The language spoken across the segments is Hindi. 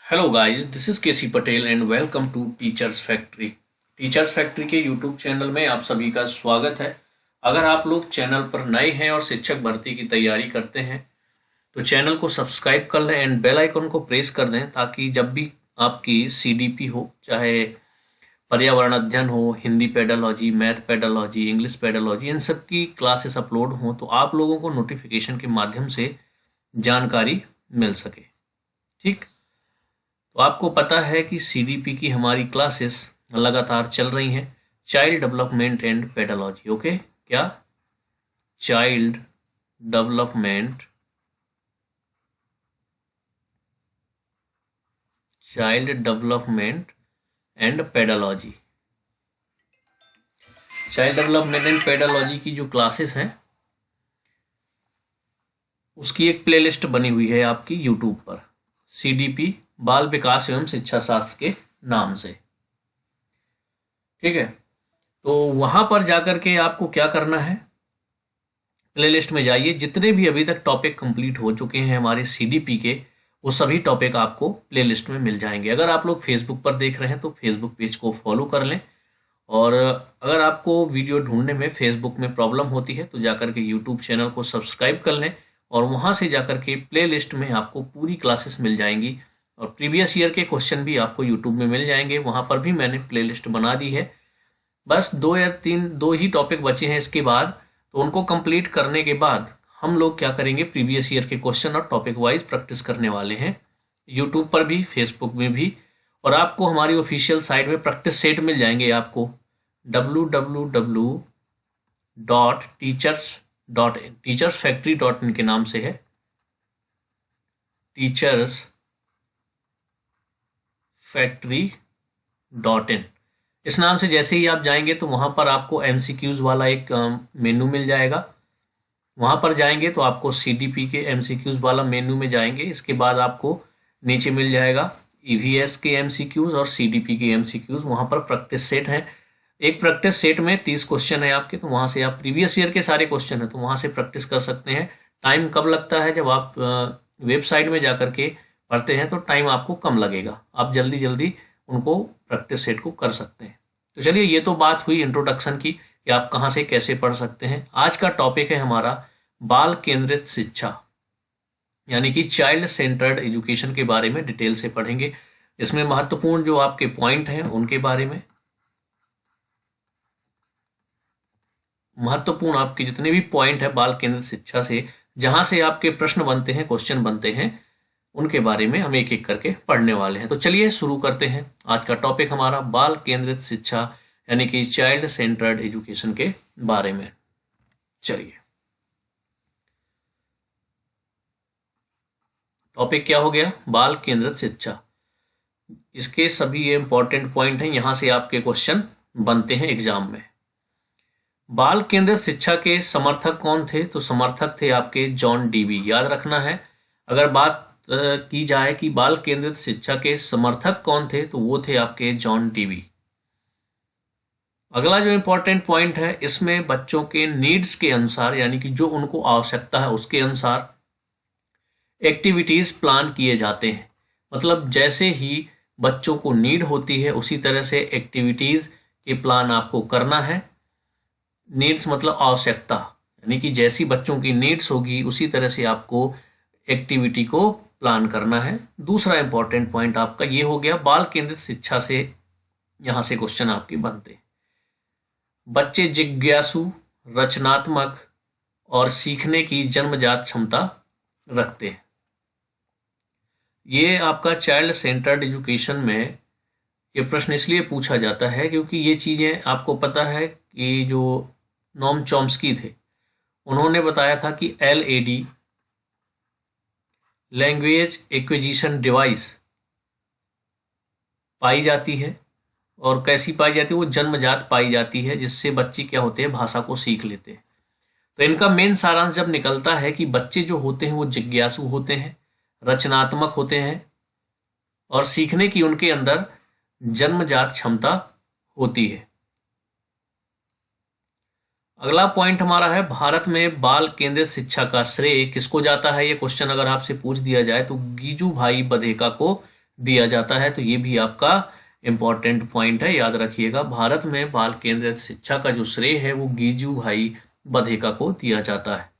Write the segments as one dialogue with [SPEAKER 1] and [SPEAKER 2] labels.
[SPEAKER 1] Hello guys, this is KC Patel and welcome to teachers factory. Teachers factory के यूट्यूब चैनल में आप सभी का स्वागत है। अगर आप लोग चैनल पर नए हैं और शिक्षक भर्ती की तैयारी करते हैं तो चैनल को सब्सक्राइब कर लें एंड बेल आइकन को प्रेस कर दें, ताकि जब भी आपकी सीडीपी हो, चाहे पर्यावरण अध्ययन हो, Hindi pedagogy, math pedagogy, English pedagogy, इन सब की क्लासेस अपलोड हों तो आप लोगों को नोटिफिकेशन के माध्यम से जानकारी मिल सके। ठीक, तो आपको पता है कि सीडीपी की हमारी क्लासेस लगातार चल रही हैं। Child development and pedagogy, okay, क्या child development and pedagogy. Child development and pedagogy की जो क्लासेस हैं उसकी एक प्लेलिस्ट बनी हुई है आपकी यूट्यूब पर, सीडीपी बाल विकास एवं शिक्षा शास्त्र के नाम से। ठीक है, तो वहां पर जाकर के आपको क्या करना है, प्लेलिस्ट में जाइए। जितने भी अभी तक टॉपिक कंप्लीट हो चुके हैं हमारे सीडीपी के, वो सभी टॉपिक आपको प्लेलिस्ट में मिल जाएंगे। अगर आप लोग फेसबुक पर देख रहे हैं तो फेसबुक पेज को फॉलो कर लें, और अगर आपको वीडियो ढूंढने में फेसबुक में प्रॉब्लम होती है तो जाकर के यूट्यूब चैनल को सब्सक्राइब कर लें, और वहां से जाकर के प्लेलिस्ट में आपको पूरी क्लासेस मिल जाएंगी, और प्रीवियस ईयर के क्वेश्चन भी आपको यूट्यूब में मिल जाएंगे। वहां पर भी मैंने प्लेलिस्ट बना दी है। बस दो ही टॉपिक बचे हैं इसके बाद, तो उनको कंप्लीट करने के बाद हम लोग क्या करेंगे, प्रीवियस ईयर के क्वेश्चन और टॉपिक वाइज प्रैक्टिस करने वाले हैं, यूट्यूब पर भी, फेसबुक में भी। और आपको हमारी ऑफिशियल साइट में प्रैक्टिस सेट मिल जाएंगे। आपको www.teachers.in के नाम से है, teachersfactory.in। इस नाम से जैसे ही आप जाएंगे तो वहां पर आपको एमसीक्यूज वाला एक मेनू मिल जाएगा। वहां पर जाएंगे तो आपको सीडीपी के एमसीक्यूज वाला मेनू में जाएंगे। इसके बाद आपको नीचे मिल जाएगा ईवीएस के एमसीक्यूज और सीडीपी के एमसीक्यूज। वहां पर प्रैक्टिस सेट है, एक प्रैक्टिस सेट में 30 क्वेश्चन है आपके, तो वहां से आप प्रीवियस ईयर के सारे क्वेश्चन है तो वहां से प्रैक्टिस कर सकते हैं। टाइम कब लगता है, जब आप वेबसाइट में जाकर के पढ़ते हैं तो टाइम आपको कम लगेगा, आप जल्दी जल्दी उनको प्रैक्टिस सेट को कर सकते हैं। तो चलिए, ये तो बात हुई इंट्रोडक्शन की कि आप कहाँ से कैसे पढ़ सकते हैं। आज का टॉपिक है हमारा बाल केंद्रित शिक्षा, यानी कि चाइल्ड सेंटर्ड एजुकेशन के बारे में डिटेल से पढ़ेंगे। इसमें महत्वपूर्ण जो आपके पॉइंट हैं उनके बारे में, महत्वपूर्ण आपके जितने भी पॉइंट है बाल केंद्रित शिक्षा से, जहां से आपके प्रश्न बनते हैं, क्वेश्चन बनते हैं, उनके बारे में हम एक एक करके पढ़ने वाले हैं। तो चलिए शुरू करते हैं। आज का टॉपिक हमारा बाल केंद्रित शिक्षा यानी कि चाइल्ड सेंटर्ड एजुकेशन के बारे में। चलिए, टॉपिक क्या हो गया, बाल केंद्रित शिक्षा। इसके सभी ये इंपॉर्टेंट पॉइंट हैं, यहां से आपके क्वेश्चन बनते हैं एग्जाम में। बाल केंद्रित शिक्षा के समर्थक कौन थे, तो समर्थक थे आपके जॉन डीवी। याद रखना है, अगर बात की जाए कि बाल केंद्रित शिक्षा के समर्थक कौन थे तो वो थे आपके जॉन डीवी। अगला जो इंपॉर्टेंट पॉइंट है, इसमें बच्चों के नीड्स के अनुसार, यानी कि जो उनको आवश्यकता है उसके अनुसार एक्टिविटीज प्लान किए जाते हैं। मतलब जैसे ही बच्चों को नीड होती है उसी तरह से एक्टिविटीज के प्लान आपको करना है। नीड्स मतलब आवश्यकता, यानी कि जैसी बच्चों की नीड्स होगी उसी तरह से आपको एक्टिविटी को प्लान करना है। दूसरा इंपॉर्टेंट पॉइंट आपका ये हो गया, बाल केंद्रित शिक्षा से यहां से क्वेश्चन आपके बनते हैं। बच्चे जिज्ञासु, रचनात्मक और सीखने की जन्मजात क्षमता रखते हैं। ये आपका चाइल्ड सेंटर्ड एजुकेशन में ये प्रश्न इसलिए पूछा जाता है क्योंकि ये चीजें आपको पता है कि जो नोम चॉम्स्की थे, उन्होंने बताया था कि LAD, लैंग्वेज एक्विजिशन डिवाइस, पाई जाती है। और कैसी पाई जाती है, वो जन्मजात पाई जाती है, जिससे बच्चे क्या होते हैं, भाषा को सीख लेते हैं। तो इनका मेन सारांश जब निकलता है कि बच्चे जो होते हैं वो जिज्ञासु होते हैं, रचनात्मक होते हैं और सीखने की उनके अंदर जन्मजात क्षमता होती है। अगला पॉइंट हमारा है, भारत में बाल केंद्रित शिक्षा का श्रेय किसको जाता है। ये क्वेश्चन अगर आपसे पूछ दिया जाए तो गीजू भाई बधेका को दिया जाता है। तो ये भी आपका इम्पॉर्टेंट पॉइंट है, याद रखिएगा। भारत में बाल केंद्रित शिक्षा का जो श्रेय है वो गीजू भाई बधेका को दिया जाता है।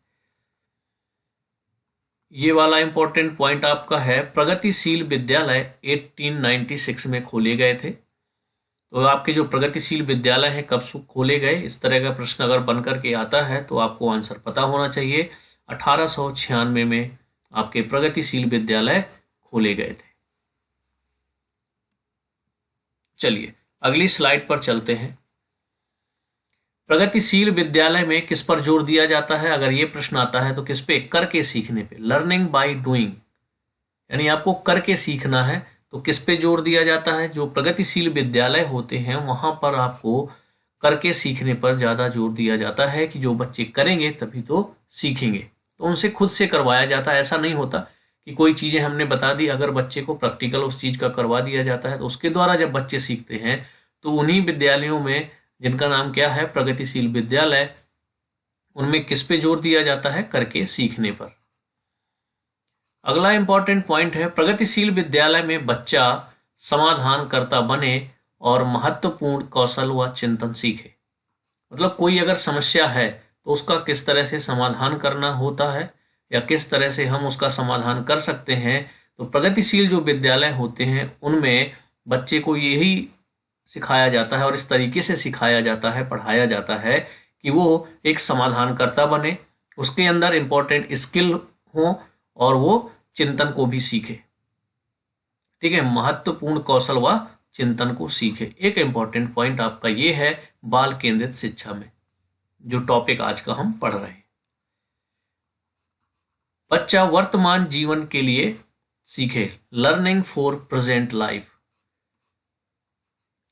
[SPEAKER 1] ये वाला इम्पोर्टेंट पॉइंट आपका है, प्रगतिशील विद्यालय 1896 में खोले गए थे। तो आपके जो प्रगतिशील विद्यालय हैं कब खोले गए, इस तरह का प्रश्न अगर बन करके आता है तो आपको आंसर पता होना चाहिए। 1896 में आपके प्रगतिशील विद्यालय खोले गए थे। चलिए अगली स्लाइड पर चलते हैं। प्रगतिशील विद्यालय में किस पर जोर दिया जाता है, अगर ये प्रश्न आता है तो किस पे, करके सीखने पे, लर्निंग बाय डूइंग, यानी आपको करके सीखना है। तो किस पे जोर दिया जाता है, जो प्रगतिशील विद्यालय होते हैं वहां पर आपको करके सीखने पर ज्यादा जोर दिया जाता है कि जो बच्चे करेंगे तभी तो सीखेंगे। तो उनसे खुद से करवाया जाता है। ऐसा नहीं होता कि कोई चीजें हमने बता दी, अगर बच्चे को प्रैक्टिकल उस चीज का करवा दिया जाता है तो उसके द्वारा जब बच्चे सीखते हैं तो उन्हीं विद्यालयों में, जिनका नाम क्या है, प्रगतिशील विद्यालय, उनमें किस पे जोर दिया जाता है, करके सीखने पर। अगला इंपॉर्टेंट पॉइंट है, प्रगतिशील विद्यालय में बच्चा समाधानकर्ता बने और महत्वपूर्ण कौशल व चिंतन सीखे। मतलब कोई अगर समस्या है तो उसका किस तरह से समाधान करना होता है या किस तरह से हम उसका समाधान कर सकते हैं। तो प्रगतिशील जो विद्यालय होते हैं उनमें बच्चे को यही सिखाया जाता है और इस तरीके से सिखाया जाता है, पढ़ाया जाता है कि वो एक समाधानकर्ता बने, उसके अंदर इंपॉर्टेंट स्किल हो और वो चिंतन को भी सीखे। ठीक है, महत्वपूर्ण कौशल व चिंतन को सीखे। एक इंपॉर्टेंट पॉइंट आपका ये है बाल केंद्रित शिक्षा में, जो टॉपिक आज का हम पढ़ रहे हैं। बच्चा वर्तमान जीवन के लिए सीखे, लर्निंग फॉर प्रेजेंट लाइफ।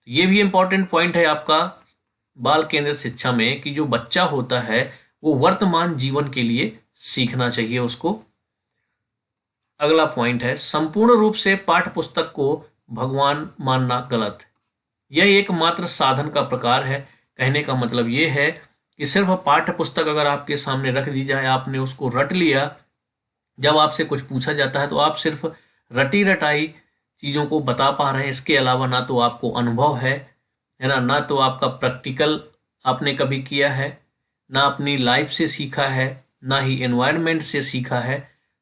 [SPEAKER 1] ये भी इंपॉर्टेंट पॉइंट है आपका बाल केंद्रित शिक्षा में कि जो बच्चा होता है वो वर्तमान जीवन के लिए सीखना चाहिए उसको। अगला पॉइंट है, संपूर्ण रूप से पाठ्य पुस्तक को भगवान मानना गलत है। यह एकमात्र साधन का प्रकार है। कहने का मतलब यह है कि सिर्फ पाठ्य पुस्तक अगर आपके सामने रख दी जाए, आपने उसको रट लिया, जब आपसे कुछ पूछा जाता है तो आप सिर्फ रटी रटाई चीज़ों को बता पा रहे हैं, इसके अलावा ना तो आपको अनुभव है ना तो आपका प्रैक्टिकल आपने कभी किया है, ना अपनी लाइफ से सीखा है, ना ही एनवायरनमेंट से सीखा है।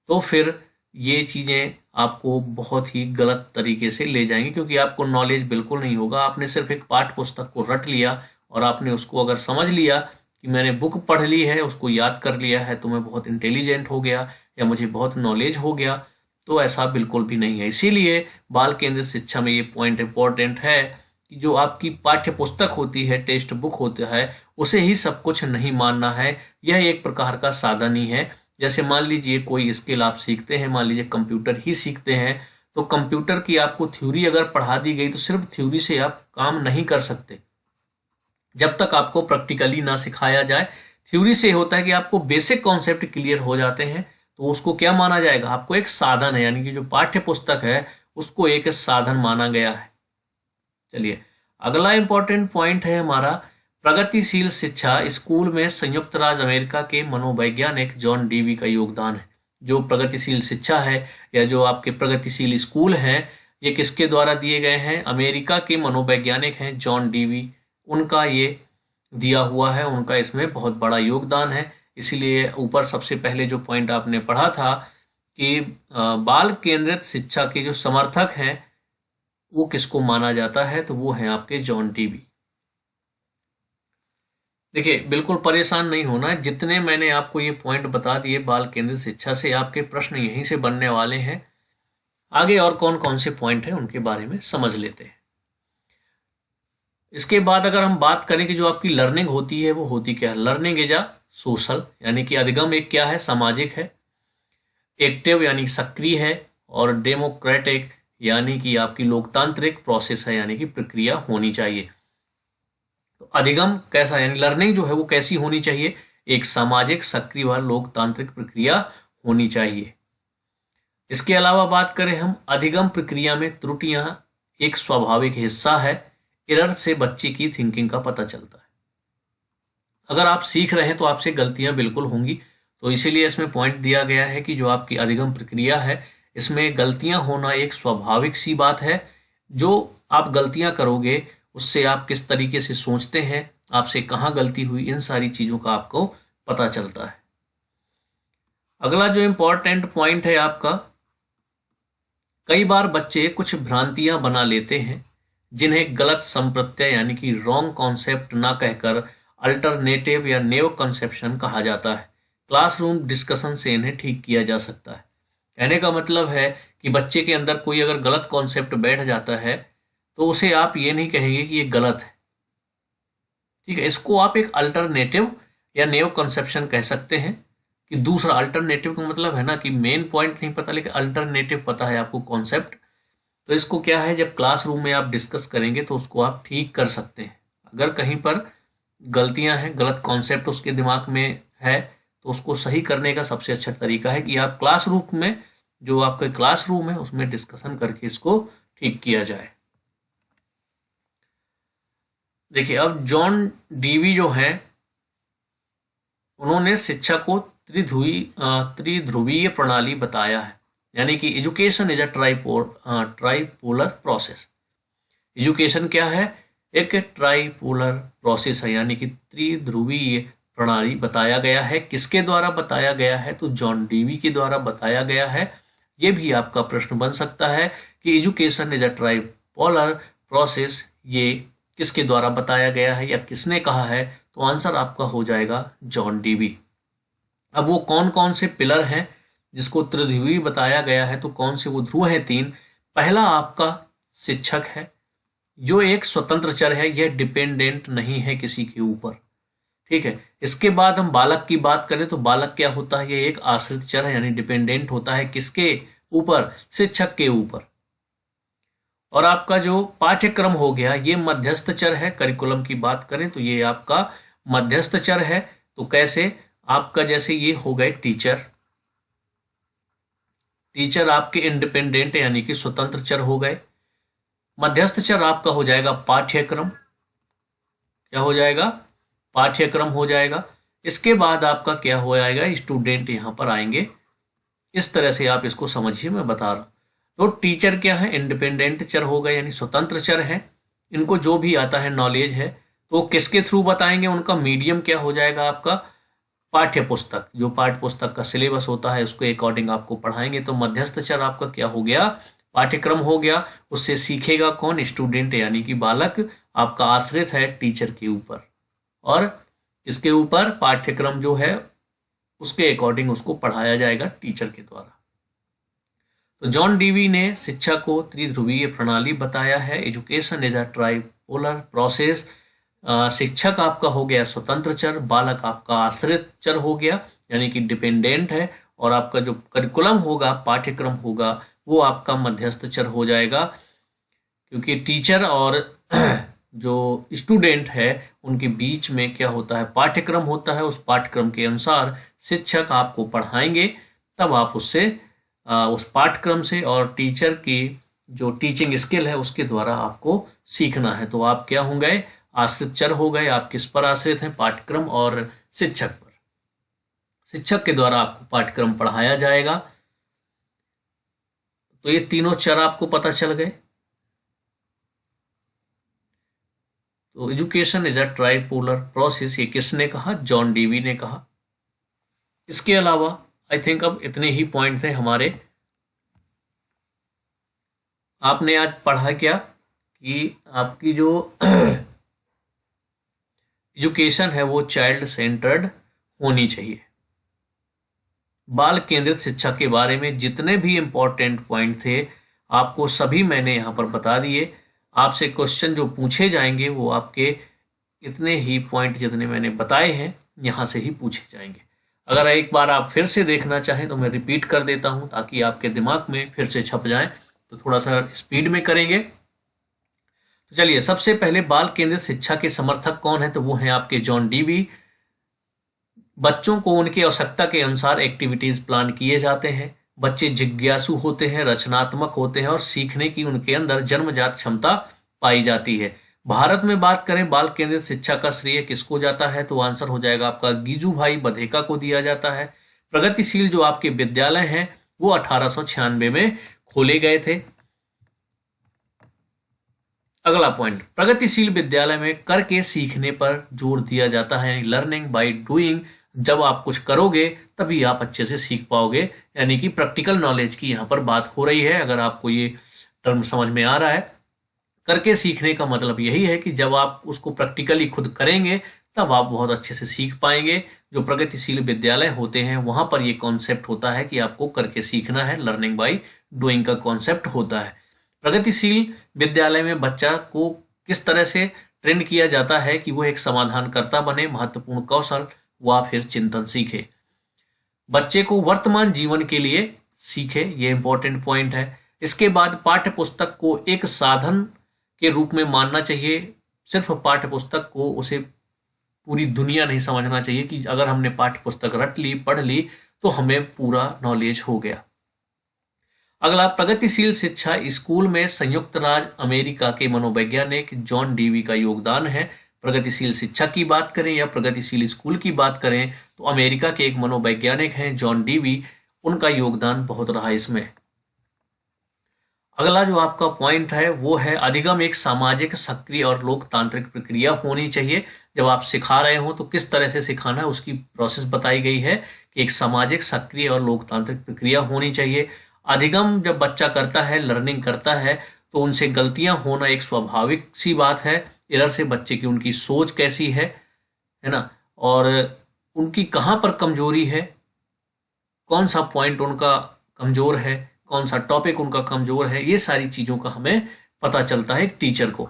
[SPEAKER 1] तो फिर ये चीज़ें आपको बहुत ही गलत तरीके से ले जाएंगी, क्योंकि आपको नॉलेज बिल्कुल नहीं होगा। आपने सिर्फ एक पाठ्य पुस्तक को रट लिया और आपने उसको अगर समझ लिया कि मैंने बुक पढ़ ली है, उसको याद कर लिया है, तो मैं बहुत इंटेलिजेंट हो गया या मुझे बहुत नॉलेज हो गया, तो ऐसा बिल्कुल भी नहीं है। इसीलिए बाल केंद्रित शिक्षा में ये पॉइंट इंपॉर्टेंट है कि जो आपकी पाठ्य पुस्तक होती है, टेक्स्ट बुक होता है, उसे ही सब कुछ नहीं मानना है। यह एक प्रकार का साधन ही है। जैसे मान लीजिए कोई स्किल आप सीखते हैं, मान लीजिए कंप्यूटर ही सीखते हैं, तो कंप्यूटर की आपको थ्योरी अगर पढ़ा दी गई तो सिर्फ थ्योरी से आप काम नहीं कर सकते जब तक आपको प्रैक्टिकली ना सिखाया जाए। थ्योरी से होता है कि आपको बेसिक कॉन्सेप्ट क्लियर हो जाते हैं, तो उसको क्या माना जाएगा, आपको एक साधन है, यानी कि जो पाठ्य पुस्तक है उसको एक साधन माना गया है। चलिए अगला इंपॉर्टेंट पॉइंट है हमारा, प्रगतिशील शिक्षा स्कूल में संयुक्त राज्य अमेरिका के मनोवैज्ञानिक जॉन डीवी का योगदान है। जो प्रगतिशील शिक्षा है या जो आपके प्रगतिशील स्कूल हैं, ये किसके द्वारा दिए गए हैं, अमेरिका के मनोवैज्ञानिक हैं जॉन डीवी, उनका ये दिया हुआ है, उनका इसमें बहुत बड़ा योगदान है। इसलिए ऊपर सबसे पहले जो पॉइंट आपने पढ़ा था कि बाल केंद्रित शिक्षा के जो समर्थक हैं वो किसको माना जाता है, तो वो है आपके जॉन डीवी। देखिए बिल्कुल परेशान नहीं होना है, जितने मैंने आपको ये पॉइंट बता दिए बाल केंद्रित शिक्षा से, आपके प्रश्न यहीं से बनने वाले हैं। आगे और कौन कौन से पॉइंट हैं उनके बारे में समझ लेते हैं। इसके बाद अगर हम बात करें कि जो आपकी लर्निंग होती है वो होती क्या है, लर्निंग इज अ सोशल, यानी कि अधिगम एक क्या है, सामाजिक है, एक्टिव यानी सक्रिय है, और डेमोक्रेटिक यानी कि आपकी लोकतांत्रिक प्रोसेस है, यानी कि प्रक्रिया होनी चाहिए। तो अधिगम कैसा, यानी लर्निंग जो है वो कैसी होनी चाहिए, एक सामाजिक, सक्रिय व लोकतांत्रिक प्रक्रिया होनी चाहिए। इसके अलावा बात करें हम, अधिगम प्रक्रिया में त्रुटियां एक स्वाभाविक हिस्सा है। एरर से बच्चे की थिंकिंग का पता चलता है। अगर आप सीख रहे हैं तो आपसे गलतियां बिल्कुल होंगी, तो इसीलिए इसमें पॉइंट दिया गया है कि जो आपकी अधिगम प्रक्रिया है, इसमें गलतियां होना एक स्वाभाविक सी बात है। जो आप गलतियां करोगे उससे आप किस तरीके से सोचते हैं, आपसे कहाँ गलती हुई, इन सारी चीज़ों का आपको पता चलता है। अगला जो इम्पोर्टेंट पॉइंट है आपका, कई बार बच्चे कुछ भ्रांतियां बना लेते हैं जिन्हें गलत संप्रत्यय यानी कि रॉन्ग कॉन्सेप्ट ना कहकर अल्टरनेटिव या नेव कंसेप्शन कहा जाता है। क्लासरूम डिस्कशन से इन्हें ठीक किया जा सकता है। कहने का मतलब है कि बच्चे के अंदर कोई अगर गलत कॉन्सेप्ट बैठ जाता है तो उसे आप ये नहीं कहेंगे कि ये गलत है, ठीक है। इसको आप एक अल्टरनेटिव या नेव कंसेप्शन कह सकते हैं कि दूसरा, अल्टरनेटिव का मतलब है ना कि मेन पॉइंट नहीं पता लेकिन अल्टरनेटिव पता है आपको कॉन्सेप्ट, तो इसको क्या है जब क्लासरूम में आप डिस्कस करेंगे तो उसको आप ठीक कर सकते हैं। अगर कहीं पर गलतियां हैं, गलत कॉन्सेप्ट उसके दिमाग में है, तो उसको सही करने का सबसे अच्छा तरीका है कि आप क्लासरूम में, जो आपका क्लासरूम है उसमें डिस्कशन करके इसको ठीक किया जाए। देखिए, अब जॉन डीवी जो है उन्होंने शिक्षा को त्रिध्रुवीय प्रणाली बताया है, यानी कि education is a tripolar process. Education क्या है? एक ट्राइपोलर प्रोसेस है, यानी कि त्रिध्रुवीय प्रणाली बताया गया है। किसके द्वारा बताया गया है? तो जॉन डीवी के द्वारा बताया गया है। ये भी आपका प्रश्न बन सकता है कि education is a tripolar process, ये किसके द्वारा बताया गया है या किसने कहा है? तो आंसर आपका हो जाएगा जॉन डीवी। अब वो कौन कौन से पिलर हैं जिसको त्रिध्रुवीय बताया गया है? तो कौन से वो ध्रुव हैं? 3। पहला आपका शिक्षक है, जो एक स्वतंत्र चर है, यह डिपेंडेंट नहीं है किसी के ऊपर, ठीक है। इसके बाद हम बालक की बात करें तो बालक क्या होता है? ये एक आश्रित चर है, यानी डिपेंडेंट होता है किसके ऊपर? शिक्षक के ऊपर। और आपका जो पाठ्यक्रम हो गया, ये मध्यस्थ चर है। करिकुलम की बात करें तो ये आपका मध्यस्थ चर है। तो कैसे? आपका जैसे ये हो गए टीचर, टीचर आपके इंडिपेंडेंट यानी कि स्वतंत्र चर हो गए। मध्यस्थ चर आपका हो जाएगा पाठ्यक्रम। क्या हो जाएगा? पाठ्यक्रम हो जाएगा। इसके बाद आपका क्या हो जाएगा? स्टूडेंट यहां पर आएंगे। इस तरह से आप इसको समझिए, मैं बता रहा हूं। तो टीचर क्या है? इंडिपेंडेंट चर हो गए, यानी स्वतंत्र चर है। इनको जो भी आता है, नॉलेज है, तो किसके थ्रू बताएंगे? उनका मीडियम क्या हो जाएगा आपका? पाठ्य पुस्तक। जो पाठ्य पुस्तक का सिलेबस होता है उसके अकॉर्डिंग आपको पढ़ाएंगे। तो मध्यस्थ चर आपका क्या हो गया? पाठ्यक्रम हो गया। उससे सीखेगा कौन? स्टूडेंट, यानी कि बालक आपका आश्रित है टीचर के ऊपर, और इसके ऊपर पाठ्यक्रम जो है उसके अकॉर्डिंग उसको पढ़ाया जाएगा टीचर के द्वारा। तो जॉन डीवी ने शिक्षा को त्रिध्रुवीय प्रणाली बताया है। Education is a tripolar process. शिक्षक आपका हो गया स्वतंत्र चर, बालक आपका आश्रित चर हो गया यानी कि डिपेंडेंट है, और आपका जो करिकुलम होगा, पाठ्यक्रम होगा, वो आपका मध्यस्थ चर हो जाएगा, क्योंकि टीचर और जो स्टूडेंट है उनके बीच में क्या होता है? पाठ्यक्रम होता है। उस पाठ्यक्रम के अनुसार शिक्षक आपको पढ़ाएंगे, तब आप उससे उस पाठ्यक्रम से और टीचर की जो टीचिंग स्किल है उसके द्वारा आपको सीखना है। तो आप क्या होंगे? आश्रित चर हो गए। आप किस पर आश्रित हैं? पाठ्यक्रम और शिक्षक पर। शिक्षक के द्वारा आपको पाठ्यक्रम पढ़ाया जाएगा। तो ये तीनों चर आपको पता चल गए। तो education is a tripolar process, ये किसने कहा? जॉन डीवी ने कहा। इसके अलावा आई थिंक अब इतने ही पॉइंट थे हमारे। आपने आज पढ़ा क्या कि आपकी जो एजुकेशन है वो चाइल्ड सेंटर्ड होनी चाहिए। बाल केंद्रित शिक्षा के बारे में जितने भी इंपॉर्टेंट पॉइंट थे आपको सभी मैंने यहाँ पर बता दिए। आपसे क्वेश्चन जो पूछे जाएंगे वो आपके इतने ही पॉइंट जितने मैंने बताए हैं यहाँ से ही पूछे जाएंगे। अगर एक बार आप फिर से देखना चाहें तो मैं रिपीट कर देता हूँ ताकि आपके दिमाग में फिर से छप जाए। तो थोड़ा सा स्पीड में करेंगे। तो चलिए, सबसे पहले बाल केंद्रित शिक्षा के समर्थक कौन है? तो वो हैं आपके जॉन डीवी। बच्चों को उनकी आवश्यकता के अनुसार एक्टिविटीज प्लान किए जाते हैं। बच्चे जिज्ञासु होते हैं, रचनात्मक होते हैं और सीखने की उनके अंदर जन्मजात क्षमता पाई जाती है। भारत में बात करें बाल केंद्रित शिक्षा का श्रेय किसको जाता है? तो आंसर हो जाएगा आपका गीजू भाई बधेका को दिया जाता है। प्रगतिशील जो आपके विद्यालय हैं वो 1896 में खोले गए थे। अगला पॉइंट, प्रगतिशील विद्यालय में करके सीखने पर जोर दिया जाता है, लर्निंग बाय डूइंग। जब आप कुछ करोगे तभी आप अच्छे से सीख पाओगे, यानी कि प्रैक्टिकल नॉलेज की यहाँ पर बात हो रही है। अगर आपको ये टर्म समझ में आ रहा है, करके सीखने का मतलब यही है कि जब आप उसको प्रैक्टिकली खुद करेंगे तब आप बहुत अच्छे से सीख पाएंगे। जो प्रगतिशील विद्यालय होते हैं वहां पर ये कॉन्सेप्ट होता है कि आपको करके सीखना है, लर्निंग बाय डूइंग का कॉन्सेप्ट होता है। प्रगतिशील विद्यालय में बच्चा को किस तरह से ट्रेंड किया जाता है कि वो एक समाधानकर्ता बने, महत्वपूर्ण कौशल व फिर चिंतन सीखे। बच्चे को वर्तमान जीवन के लिए सीखे, ये इंपॉर्टेंट पॉइंट है। इसके बाद पाठ्य पुस्तक को एक साधन के रूप में मानना चाहिए। सिर्फ पाठ्य पुस्तक को उसे पूरी दुनिया नहीं समझना चाहिए कि अगर हमने पाठ्य पुस्तक रट ली, पढ़ ली तो हमें पूरा नॉलेज हो गया। अगला, प्रगतिशील शिक्षा स्कूल में संयुक्त राज्य अमेरिका के मनोवैज्ञानिक जॉन डीवी का योगदान है। प्रगतिशील शिक्षा की बात करें या प्रगतिशील स्कूल की बात करें तो अमेरिका के एक मनोवैज्ञानिक हैं जॉन डीवी, उनका योगदान बहुत रहा इसमें। अगला जो आपका पॉइंट है वो है अधिगम एक सामाजिक, सक्रिय और लोकतांत्रिक प्रक्रिया होनी चाहिए। जब आप सिखा रहे हो तो किस तरह से सिखाना है उसकी प्रोसेस बताई गई है कि एक सामाजिक, सक्रिय और लोकतांत्रिक प्रक्रिया होनी चाहिए। अधिगम जब बच्चा करता है, लर्निंग करता है, तो उनसे गलतियां होना एक स्वाभाविक सी बात है। एरर से बच्चे की उनकी सोच कैसी है ना, और उनकी कहाँ पर कमजोरी है, कौन सा पॉइंट उनका कमजोर है, कौन सा टॉपिक उनका कमजोर है, ये सारी चीजों का हमें पता चलता है एक टीचर को।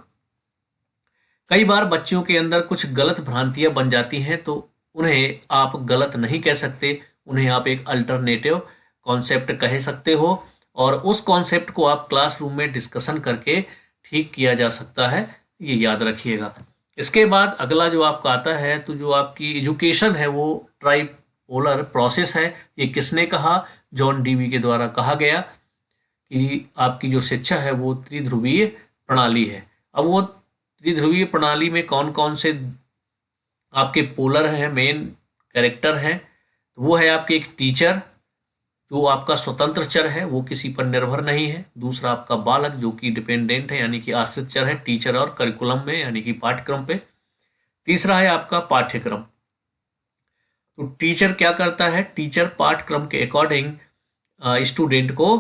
[SPEAKER 1] कई बार बच्चों के अंदर कुछ गलत भ्रांतियां बन जाती हैं तो उन्हें आप गलत नहीं कह सकते, उन्हें आप एक अल्टरनेटिव कॉन्सेप्ट कह सकते हो और उस कॉन्सेप्ट को आप क्लासरूम में डिस्कशन करके ठीक किया जा सकता है, ये याद रखिएगा। इसके बाद अगला जो आपका आता है तो जो आपकी एजुकेशन है वो ट्राइपोलर प्रोसेस है। ये किसने कहा? जॉन डीवी के द्वारा कहा गया कि आपकी जो शिक्षा है वो त्रिध्रुवीय प्रणाली है। अब वो त्रिध्रुवीय प्रणाली में कौन कौन से आपके पोलर हैं, मेन कैरेक्टर हैं, तो वो है आपके एक टीचर जो आपका स्वतंत्र चर है, वो किसी पर निर्भर नहीं है। दूसरा आपका बालक जो कि डिपेंडेंट है यानी कि आश्रित चर है टीचर और करिकुलम में यानी कि पाठ्यक्रम पे। तीसरा है आपका पाठ्यक्रम। तो टीचर क्या करता है? टीचर पाठ्यक्रम के अकॉर्डिंग स्टूडेंट को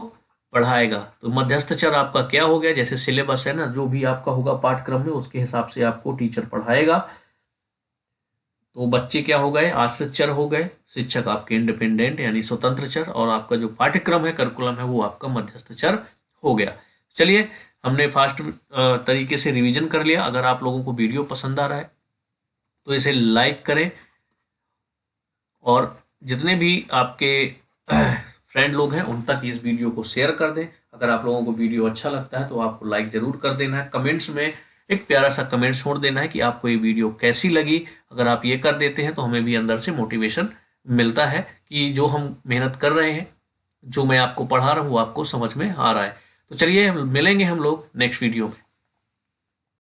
[SPEAKER 1] पढ़ाएगा। तो मध्यस्थ चर आपका क्या हो गया? जैसे सिलेबस है ना, जो भी आपका होगा पाठ्यक्रम में उसके हिसाब से आपको टीचर पढ़ाएगा। तो बच्चे क्या हो गए? आश्रित चर हो गए, शिक्षक आपके इंडिपेंडेंट यानी स्वतंत्र चर, और आपका जो पाठ्यक्रम है, करिकुलम है, वो आपका मध्यस्थ चर हो गया। चलिए, हमने फास्ट तरीके से रिवीजन कर लिया। अगर आप लोगों को वीडियो पसंद आ रहा है तो इसे लाइक करें और जितने भी आपके फ्रेंड लोग हैं उन तक इस वीडियो को शेयर कर दें। अगर आप लोगों को वीडियो अच्छा लगता है तो आपको लाइक जरूर कर देना है। कमेंट्स में एक प्यारा सा कमेंट छोड़ देना है कि आपको ये वीडियो कैसी लगी। अगर आप ये कर देते हैं तो हमें भी अंदर से मोटिवेशन मिलता है कि जो हम मेहनत कर रहे हैं, जो मैं आपको पढ़ा रहा हूँ, वो आपको समझ में आ रहा है। तो चलिए मिलेंगे हम लोग नेक्स्ट वीडियो में।